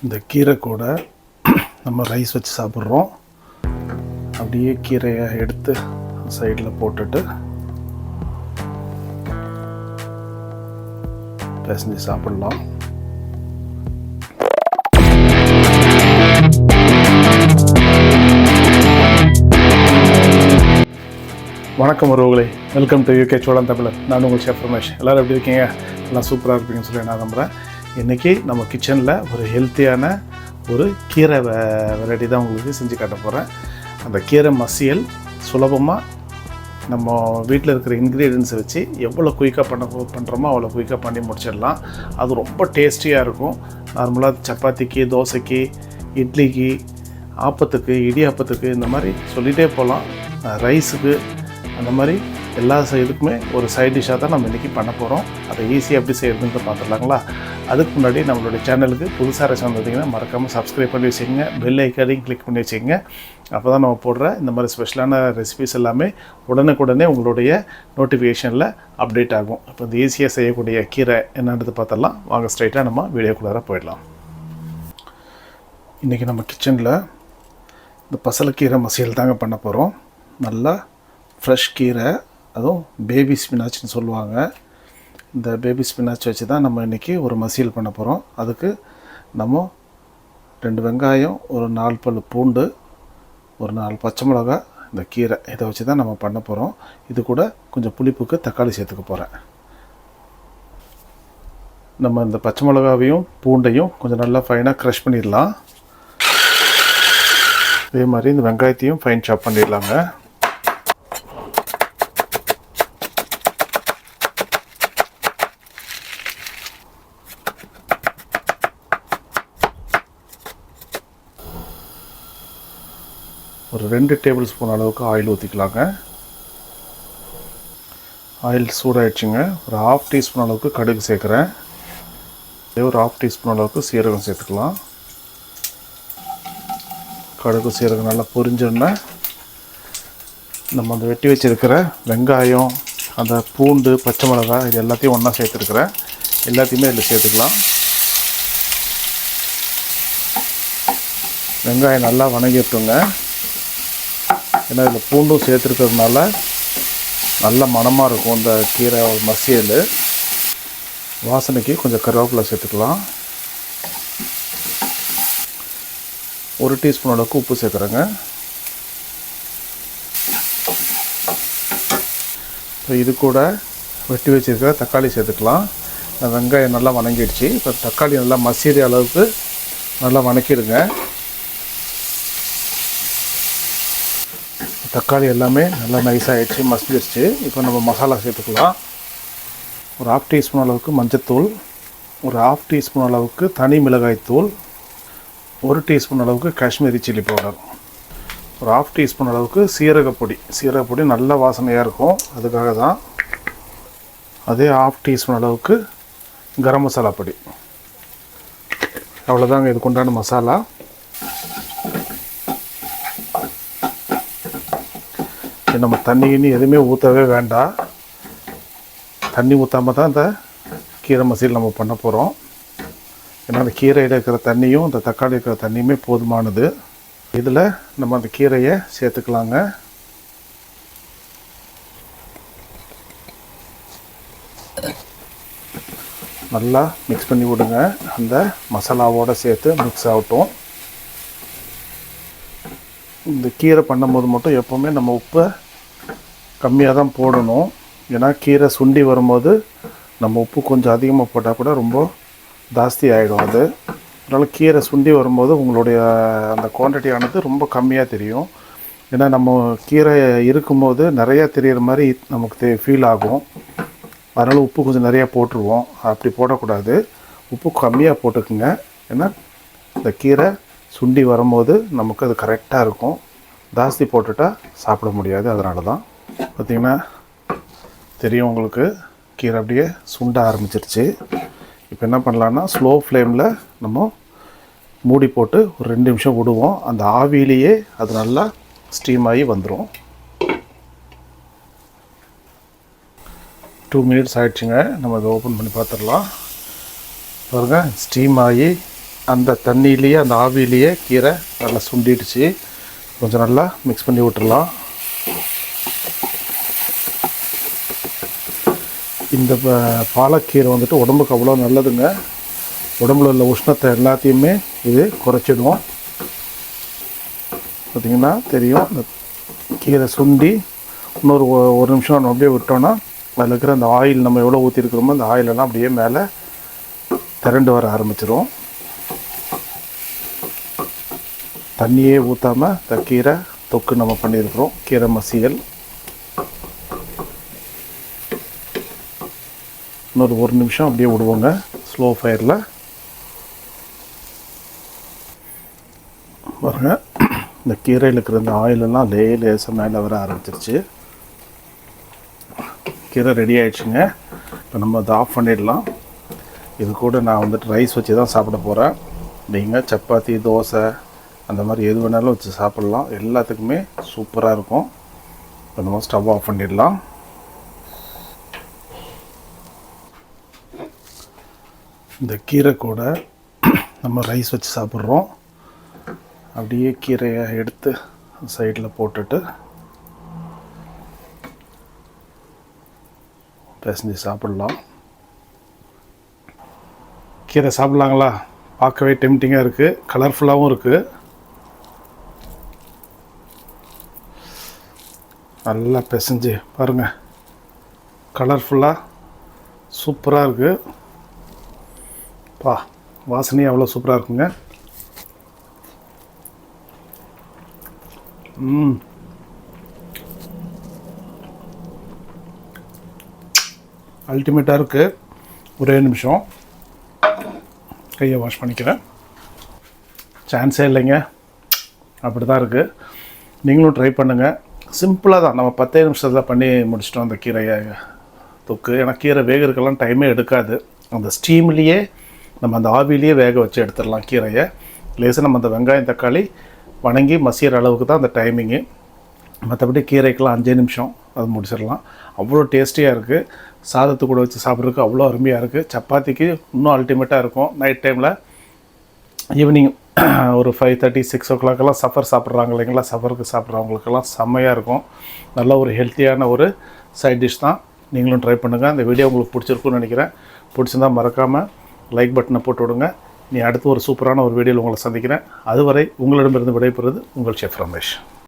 இந்த கீரை கூட நம்ம ரைஸ் வச்சு சாப்பிட்றோம். அப்படியே கீரையை எடுத்து சைடில் போட்டுட்டு பிசைஞ்சு சாப்பிட்லாம். வணக்கம் உறவுகளே, வெல்கம் டு யூகே சோழன் தமிழர். நான் உங்கள் ஷெஃப் ரமேஷ். எல்லோரும் எப்படி இருக்கீங்க? எல்லாம் சூப்பராக இருப்பீங்கன்னு சொல்லி நான் நம்புகிறேன். இன்றைக்கி நம்ம கிச்சனில் ஒரு ஹெல்த்தியான ஒரு கீரை வெரைட்டி தான் உங்களுக்கு செஞ்சு காட்ட போகிறேன். அந்த கீரை மசியல் சுலபமாக நம்ம வீட்டில் இருக்கிற இன்க்ரீடியன்ஸை வச்சு எவ்வளோ குயிக்காக பண்ணுறோமோ அவ்வளோ குயிக்காக பண்ணி முடிச்சிடலாம். அது ரொம்ப டேஸ்டியாக இருக்கும். நார்மலாக சப்பாத்திக்கு, தோசைக்கு, இட்லிக்கு, ஆப்பத்துக்கு, இடியாப்பத்துக்கு இந்த மாதிரி சொல்லிகிட்டே போகலாம். ரைஸுக்கு, அந்த மாதிரி எல்லா இதுக்குமே ஒரு சைட் டிஷ்ஷாக தான் நம்ம இன்றைக்கி பண்ண போகிறோம். அதை ஈஸியாக எப்படி செய்யறதுன்னு பார்த்துடலாங்களா? அதுக்கு முன்னாடி நம்மளுடைய சேனலுக்கு புதுசாக ரசம் வந்தீங்கன்னா மறக்காமல் சப்ஸ்கிரைப் பண்ணி வச்சுக்கோங்க, பெல் ஐக்கானையும் கிளிக் பண்ணி வச்சுக்கோங்க. அப்போ தான் நம்ம போடுற இந்த மாதிரி ஸ்பெஷலான ரெசிபிஸ் எல்லாமே உடனுக்குடனே உங்களுடைய நோட்டிஃபிகேஷனில் அப்டேட் ஆகும். இப்போ இந்த ஈஸியாக செய்யக்கூடிய கீரை என்னன்றது பார்த்தலாம். வாங்க ஸ்ட்ரைட்டாக நம்ம வீடியோக்குள்ளார போயிடலாம். இன்றைக்கி நம்ம கிச்சனில் இந்த பசலைக்கீரை மசியல் தாங்க பண்ண போகிறோம். நல்லா ஃப்ரெஷ் கீரை, அதுவும் பேபி ஸ்பினாச்னு சொல்லுவாங்க. இந்த பேபி ஸ்பினாச் வச்சு தான் நம்ம இன்றைக்கி ஒரு மசியல் பண்ண போகிறோம். அதுக்கு நம்ம 2 வெங்காயம், ஒரு 4 பல் பூண்டு, ஒரு 4 பச்சை மிளகா, இந்த கீரை இதை வச்சு தான் நம்ம பண்ண போகிறோம். இது கூட கொஞ்சம் புளிப்புக்கு தக்காளி சேர்த்துக்க போகிறேன். நம்ம இந்த பச்சை மிளகாவையும் பூண்டையும் கொஞ்சம் நல்லா ஃபைனாக க்ரஷ் பண்ணிடலாம். அதே மாதிரி இந்த வெங்காயத்தையும் ஃபைன் சாப் பண்ணிடலாங்க. ஒரு 2 டேபிள் ஸ்பூன் அளவுக்கு ஆயில் ஊற்றிக்கலாங்க. ஆயில் சூடாகிடுச்சுங்க. ஒரு 1/2 டீஸ்பூன் அளவுக்கு கடுகு சேர்க்குறேன். அதே ஒரு 1/2 டீஸ்பூன் அளவுக்கு சீரகம் சேர்த்துக்கலாம். கடுகு சீரகம் நல்லா பொரிஞ்சோன்னா நம்ம அந்த வெட்டி வச்சுருக்கிற வெங்காயம், அந்த பூண்டு, பச்சை மிளகாய் இது எல்லாத்தையும் ஒன்றா சேர்த்துருக்குறேன். எல்லாத்தையுமே இதில் சேர்த்துக்கலாம். வெங்காயம் நல்லா வணங்கிட்டுங்க. ஏன்னா இதில் பூண்டும் சேர்த்துருக்கிறதுனால நல்ல மணமாக இருக்கும் இந்த கீரை மசியல். வாசனைக்கு கொஞ்சம் கருவேப்பிலை சேர்த்துக்கலாம். 1 டீஸ்பூன் அளவுக்கு உப்பு சேர்க்குறேங்க. இப்போ இது கூட வெட்டி வச்சுருக்கிற தக்காளி சேர்த்துக்கலாம். வெங்காயம் நல்லா வணங்கிடுச்சு. இப்போ தக்காளி நல்லா மசிகிற அளவுக்கு நல்லா வணக்கிடுங்க. தக்காளி எல்லாமே நல்லா நைஸாகிடுச்சு, மசிஞ்சிருச்சு. இப்போ நம்ம மசாலா சேர்த்துக்கலாம். ஒரு 1/2 டீஸ்பூன் அளவுக்கு மஞ்சத்தூள், ஒரு 1/2 டீஸ்பூன் அளவுக்கு தனி மிளகாய்த்தூள், 1 டீஸ்பூன் அளவுக்கு காஷ்மீரி சில்லி பவுடர், ஒரு 1/2 டீஸ்பூன் அளவுக்கு சீரகப்பொடி நல்ல வாசனையாக இருக்கும், அதுக்காக தான். அதே 1/2 டீஸ்பூன் அளவுக்கு கரம் மசாலா பொடி. அவ்வளோதாங்க இதுக்கு உண்டான மசாலா. நம்ம தண்ணி எதுவுமே ஊற்றவே வேண்டாம். தண்ணி ஊற்றாமல் தான் இந்த கீரை மசியல் நம்ம பண்ண போகிறோம். ஏன்னா அந்த கீரையில் இருக்கிற தண்ணியும் இந்த தக்காளி இருக்கிற தண்ணியுமே போதுமானது. இதில் நம்ம அந்த கீரையை சேர்த்துக்கலாங்க. நல்லா மிக்ஸ் பண்ணி விடுங்க. அந்த மசாலாவோடு சேர்த்து மிக்ஸ் ஆகட்டும். இந்த கீரை பண்ணும்போது மட்டும் எப்போவுமே நம்ம உப்பை கம்மியாக தான் போடணும். ஏன்னா கீரை சுண்டி வரும்போது நம்ம உப்பு கொஞ்சம் அதிகமாக போட்டால் கூட ரொம்ப ஜாஸ்தி ஆகிடும் அது. அதனால் கீரை சுண்டி வரும்போது உங்களுடைய அந்த குவான்டிட்டியானது ரொம்ப கம்மியாக தெரியும். ஏன்னா நம்ம கீரை இருக்கும்போது நிறையா தெரிகிற மாதிரி நமக்கு ஃபீல் ஆகும். அதனால் உப்பு கொஞ்சம் நிறையா போட்டுருவோம். அப்படி போடக்கூடாது, உப்பு கம்மியாக போட்டுக்குங்க. ஏன்னா இந்த கீரை சுண்டி வரும்போது நமக்கு அது கரெக்டாக இருக்கும். ஜாஸ்தி போட்டுட்டால் சாப்பிட முடியாது. அதனால தான் பார்த்திங்கன்னா தெரியும் உங்களுக்கு, கீரை அப்படியே சுண்ட ஆரம்பிச்சிருச்சு. இப்போ என்ன பண்ணலான்னா ஸ்லோ ஃப்ளேமில் நம்ம மூடி போட்டு ஒரு 2 நிமிஷம் விடுவோம். அந்த ஆவியிலேயே அது நல்லா ஸ்டீம் ஆகி வந்துடும். 2 மினிட்ஸ் ஆகிடுச்சுங்க. நம்ம அதை ஓப்பன் பண்ணி பார்த்துடலாம். பாருங்கள், ஸ்டீம் ஆகி அந்த தண்ணியிலேயே அந்த ஆவியிலேயே கீரை நல்லா சுண்டிடுச்சு. கொஞ்சம் நல்லா மிக்ஸ் பண்ணி விட்டுறலாம். இந்த பாலக்கீரை வந்துட்டு உடம்புக்கு அவ்வளோ நல்லதுங்க. உடம்புல உள்ள உஷ்ணத்தை எல்லாத்தையுமே இது குறைச்சிடும். பார்த்திங்கன்னா தெரியும், இந்த கீரை சுண்டி இன்னொரு ஒரு நிமிஷம் நம்ம அப்படியே விட்டோன்னா அதில் இருக்கிற அந்த ஆயில் நம்ம எவ்வளோ ஊற்றிருக்கிறோமோ அந்த ஆயிலெல்லாம் அப்படியே மேலே திரண்டு வர ஆரம்பிச்சிடும். தண்ணியே ஊற்றாமல் இந்த கீரை தொக்கு நம்ம பண்ணியிருக்கிறோம். கீரை மசியல் இன்னொரு ஒரு நிமிஷம் அப்படியே விடுவோங்க ஸ்லோ ஃபயரில். பாருங்க, இந்த கீரையில் இருக்கிற இந்த ஆயிலெல்லாம் லேசாக மேலே வர ஆரம்பிச்சிருச்சு. கீரை ரெடி ஆகிடுச்சுங்க. இப்போ நம்ம அதை ஆஃப் பண்ணிடலாம். இது கூட நான் வந்துட்டு ரைஸ் வச்சு தான் சாப்பிட போகிறேன். நீங்கள் சப்பாத்தி, தோசை அந்த மாதிரி எது வேணாலும் வச்சு சாப்பிட்லாம். எல்லாத்துக்குமே சூப்பராக இருக்கும். இப்போ நம்ம ஸ்டவ் ஆஃப் பண்ணிடலாம். இந்த கீரை கூட நம்ம ரைஸ் வச்சு சாப்பிட்றோம். அப்படியே கீரையை எடுத்து சைடில் போட்டுட்டு பிசைஞ்சு சாப்பிட்லாம். கீரை சாப்பிட்லாங்களா? பார்க்கவே டெம்டிங்காக இருக்குது, கலர்ஃபுல்லாகவும் இருக்குது. நல்லா பிசைஞ்சு பாருங்கள், கலர்ஃபுல்லாக சூப்பராக இருக்குது. வாசனையும் அவ்வளோ சூப்பராக இருக்குங்க. அல்டிமேட்டாக இருக்குது. ஒரே நிமிஷம் கையை வாஷ் பண்ணிக்கிறேன். சான்ஸே இல்லைங்க, அப்படி தான் இருக்குது. நீங்களும் ட்ரை பண்ணுங்கள். சிம்பிளாக தான், நம்ம 10 நிமிஷத்தில் பண்ணி முடிச்சிட்டோம் அந்த கீரையை தொக்கு. ஏன்னா கீரை வேகிறதுக்கெல்லாம் டைமே எடுக்காது. அந்த ஸ்டீம்லேயே நம்ம அந்த ஆவிலேயே வேக வச்சு எடுத்துடலாம் கீரையை. லேசாக நம்ம அந்த வெங்காயம் தக்காளி வணங்கி மசிகிற அளவுக்கு தான் அந்த டைமிங்கு. மற்றபடி கீரைக்கெல்லாம் 5 நிமிஷம் அது முடிச்சிடலாம். அவ்வளோ டேஸ்டியாக இருக்குது. சாதத்து கூட வச்சு சாப்பிட்றதுக்கு அவ்வளோ அருமையாக இருக்குது. சப்பாத்திக்கு இன்னும் அல்டிமேட்டாக இருக்கும். நைட் டைமில் ஈவினிங் ஒரு 5:30, 6 o'clock சஃபர் சாப்பிட்றாங்க இல்லைங்களா, சஃபருக்கு சாப்பிட்றவங்களுக்கெல்லாம் செம்மையாக இருக்கும். நல்ல ஒரு ஹெல்த்தியான ஒரு சைட் டிஷ் தான். நீங்களும் ட்ரை பண்ணுங்கள். அந்த வீடியோ உங்களுக்கு பிடிச்சிருக்குன்னு நினைக்கிறேன். பிடிச்சிருந்தால் மறக்காமல் லைக் பட்டனை போட்டு விடுங்க. அடுத்து ஒரு சூப்பரான ஒரு வீடியோவில் உங்களை சந்திக்கிறேன். அதுவரை உங்களிடமிருந்து விடைபெறுவது உங்கள் செஃப் ரமேஷ்.